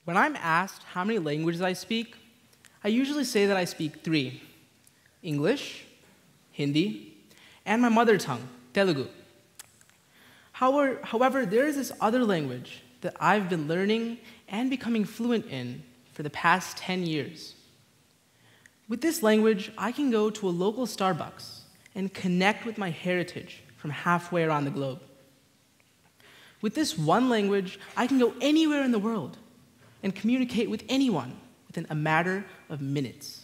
When I'm asked how many languages I speak, I usually say that I speak 3: English, Hindi, and my mother tongue, Telugu. However, there is this other language that I've been learning and becoming fluent in for the past 10 years. With this language, I can go to a local Starbucks and connect with my heritage from halfway around the globe. With this one language, I can go anywhere in the world and communicate with anyone within a matter of minutes.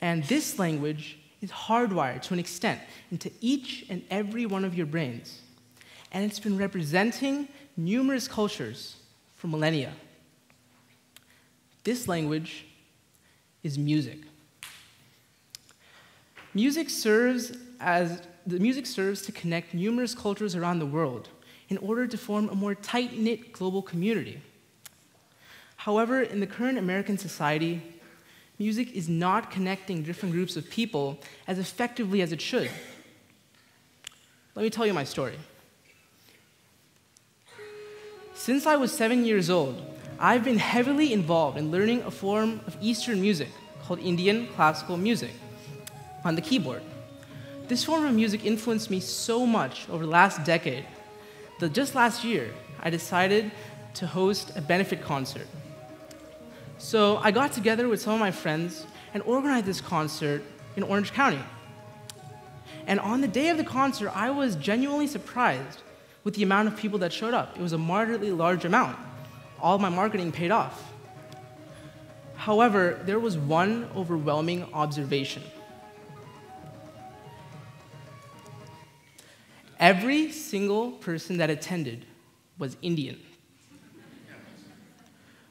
And this language is hardwired to an extent into each and every one of your brains. And it's been representing numerous cultures for millennia. This language is music. Music serves to connect numerous cultures around the world in order to form a more tight-knit global community. However, in the current American society, music is not connecting different groups of people as effectively as it should. Let me tell you my story. Since I was 7 years old, I've been heavily involved in learning a form of Eastern music called Indian classical music on the keyboard. This form of music influenced me so much over the last decade that just last year, I decided to host a benefit concert. So I got together with some of my friends and organized this concert in Orange County. And on the day of the concert, I was genuinely surprised with the amount of people that showed up. It was a moderately large amount. All of my marketing paid off. However, there was one overwhelming observation. Every single person that attended was Indian.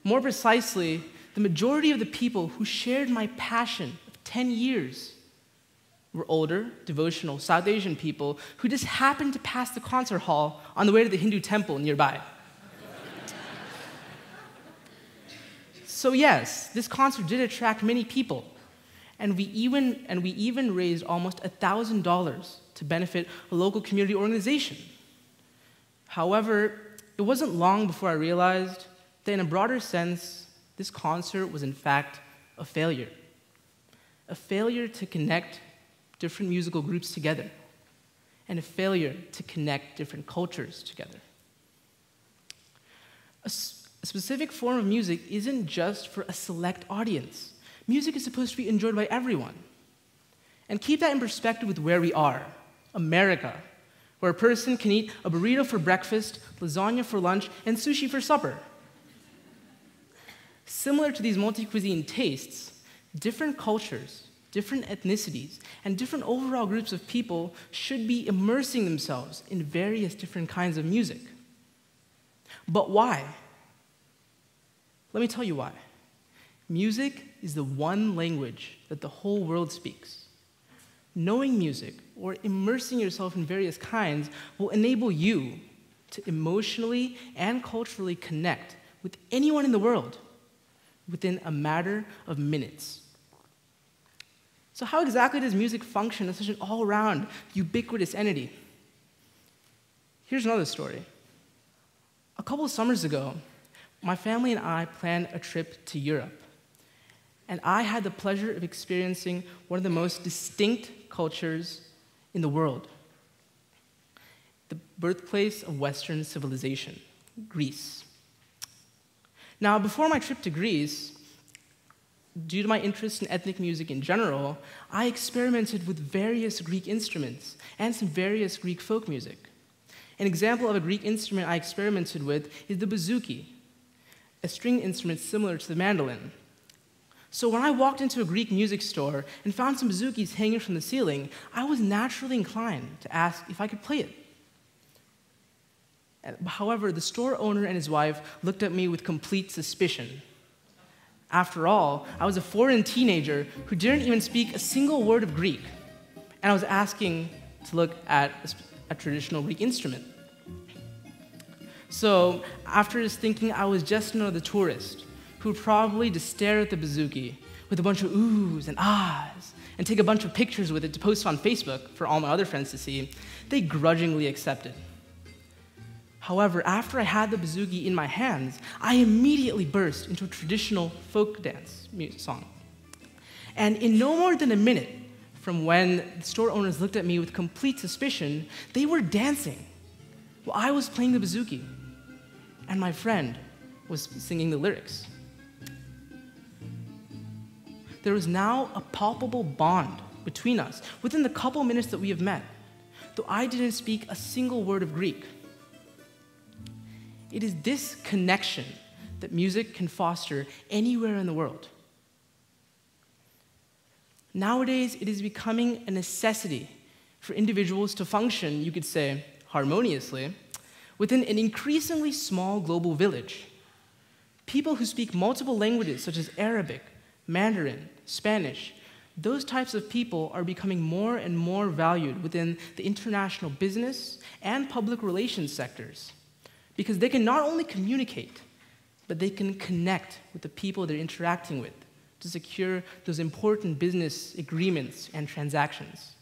More precisely, the majority of the people who shared my passion of 10 years were older, devotional South Asian people who just happened to pass the concert hall on the way to the Hindu temple nearby. So yes, this concert did attract many people, and we even raised almost $1,000 to benefit a local community organization. However, it wasn't long before I realized that in a broader sense, this concert was in fact a failure. A failure to connect different musical groups together, and a failure to connect different cultures together. A specific form of music isn't just for a select audience. Music is supposed to be enjoyed by everyone. And keep that in perspective with where we are, America, where a person can eat a burrito for breakfast, lasagna for lunch, and sushi for supper. Similar to these multi-cuisine tastes, different cultures, different ethnicities, and different overall groups of people should be immersing themselves in various different kinds of music. But why? Let me tell you why. Music is the one language that the whole world speaks. Knowing music, or immersing yourself in various kinds, will enable you to emotionally and culturally connect with anyone in the world within a matter of minutes. So how exactly does music function as such an all-around, ubiquitous entity? Here's another story. A couple of summers ago, my family and I planned a trip to Europe, and I had the pleasure of experiencing one of the most distinct cultures in the world, the birthplace of Western civilization, Greece. Now, before my trip to Greece, due to my interest in ethnic music in general, I experimented with various Greek instruments and some various Greek folk music. An example of a Greek instrument I experimented with is the bouzouki, a string instrument similar to the mandolin. So when I walked into a Greek music store and found some bouzoukis hanging from the ceiling, I was naturally inclined to ask if I could play it. However, the store owner and his wife looked at me with complete suspicion. After all, I was a foreign teenager who didn't even speak a single word of Greek, and I was asking to look at a traditional Greek instrument. So, after just thinking I was just another tourist who would probably just stare at the bouzouki with a bunch of oohs and ahs and take a bunch of pictures with it to post on Facebook for all my other friends to see, they grudgingly accepted. However, after I had the bouzouki in my hands, I immediately burst into a traditional folk dance song. And in no more than a minute, from when the store owners looked at me with complete suspicion, they were dancing while I was playing the bouzouki, and my friend was singing the lyrics. There was now a palpable bond between us within the couple minutes that we have met, though I didn't speak a single word of Greek. It is this connection that music can foster anywhere in the world. Nowadays, it is becoming a necessity for individuals to function, you could say, harmoniously, within an increasingly small global village. People who speak multiple languages, such as Arabic, Mandarin, Spanish, those types of people are becoming more and more valued within the international business and public relations sectors, because they can not only communicate, but they can connect with the people they're interacting with to secure those important business agreements and transactions.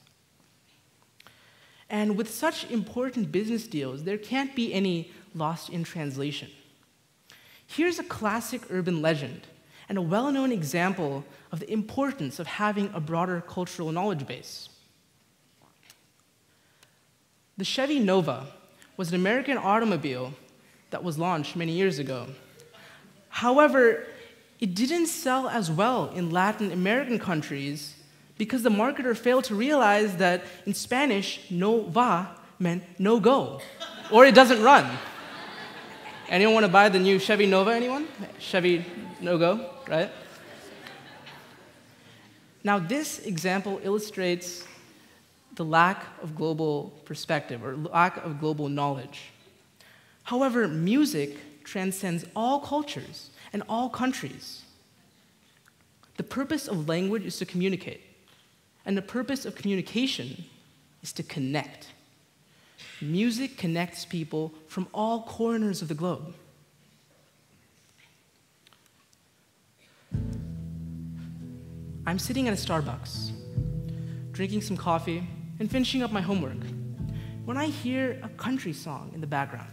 And with such important business deals, there can't be any lost in translation. Here's a classic urban legend and a well-known example of the importance of having a broader cultural knowledge base. The Chevy Nova was an American automobile that was launched many years ago. However, it didn't sell as well in Latin American countries because the marketer failed to realize that in Spanish, no va meant no go, or it doesn't run. Anyone want to buy the new Chevy Nova, anyone? Chevy no go, right? Now, this example illustrates the lack of global perspective or lack of global knowledge. However, music transcends all cultures and all countries. The purpose of language is to communicate, and the purpose of communication is to connect. Music connects people from all corners of the globe. I'm sitting at a Starbucks, drinking some coffee and finishing up my homework, when I hear a country song in the background.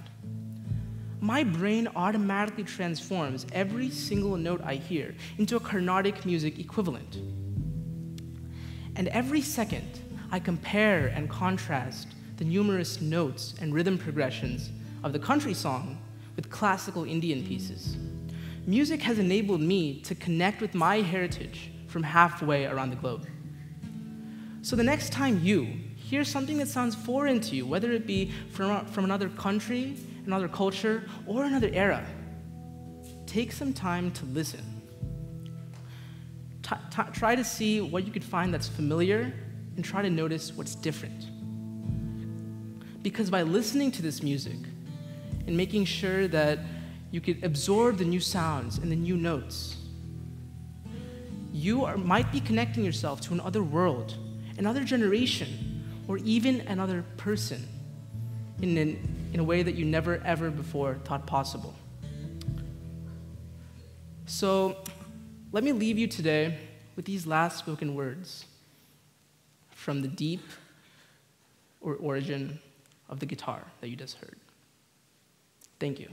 My brain automatically transforms every single note I hear into a Carnatic music equivalent. And every second, I compare and contrast the numerous notes and rhythm progressions of the country song with classical Indian pieces. Music has enabled me to connect with my heritage from halfway around the globe. So the next time you hear something that sounds foreign to you, whether it be from another country, another culture, or another era, take some time to listen. Try to see what you could find that's familiar, and try to notice what's different. Because by listening to this music and making sure that you could absorb the new sounds and the new notes, you might be connecting yourself to another world, another generation, or even another person in a way that you never ever before thought possible. So let me leave you today with these last spoken words from the deep origin of the guitar that you just heard. Thank you.